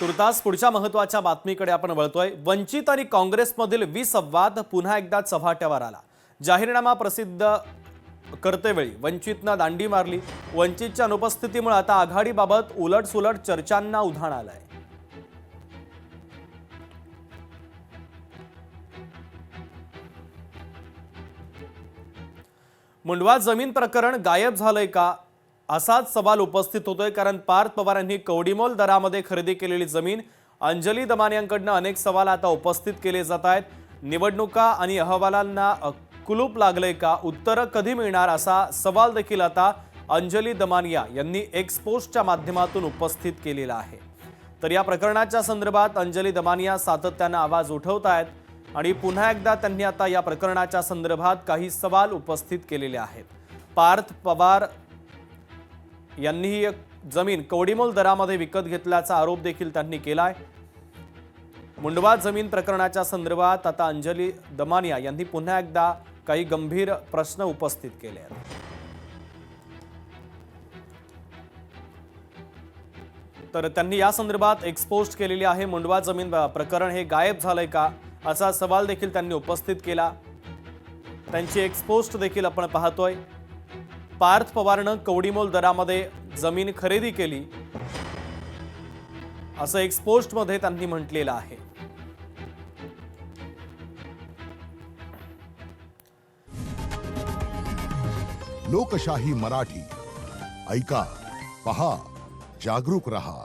तुर्तास पुढच्या महत्त्वाच्या बातमीकडे आपण वळतोय। वंचित आणि काँग्रेसमधील विसंवाद पुन्हा एकदा चव्हाट्यावर आला। जाहीरनामा प्रसिद्ध करतेवेळी वंचितनं दांडी मारली। वंचितच्या अनुपस्थितीमुळे आता आघाडीबाबत उलटसुलट चर्चांना उधाण आलंय। मुंडवा जमीन प्रकरण गायब झालंय का असाच सवाल उपस्थित होतोय, कारण पार्थ पवार यांनी कवडीमोल दरामध्ये खरेदी केलेली जमीन अंजली दमानियांकडून अनेक सवाल आता उपस्थित केले जात आहेत। निवडणुका आणि अहवालांना कुलूप लागले का, उत्तर कधी मिळणार असा सवाल देखील आता अंजली दमानिया यांनी एक्स पोस्टच्या माध्यमातून उपस्थित केलेला आहे। तर या प्रकरणाच्या संदर्भात अंजली दमानिया सातत्याने आवाज उठवत आहेत आणि पुन्हा एकदा त्यांनी आता या प्रकरणाच्या संदर्भात काही सवाल उपस्थित केलेले आहेत। पार्थ पवार यांनी ही जमीन कवडीमोल दरामध्ये विकत घेतल्याचा आरोप देखील त्यांनी केलाय। मुंडवा जमीन प्रकरणाच्या संदर्भात आता अंजली दमानिया यांनी पुन्हा एकदा काही गंभीर प्रश्न उपस्थित केले आहेत। तर त्यांनी या संदर्भात एक्सपोस्ट केलेली आहे। मुंडवा जमीन प्रकरण हे गायब झालंय का असा सवाल देखील त्यांनी उपस्थित केला। त्यांची एक्सपोस्ट देखील आपण पाहतोय। पार्थ पवारनं कवडीमोल दरामध्ये जमीन खरेदी केली असं एक्सपोस्ट मध्ये त्यांनी म्हटलेलं आहे। लोकशाही मराठी ऐका, पहा, जागरूक रहा।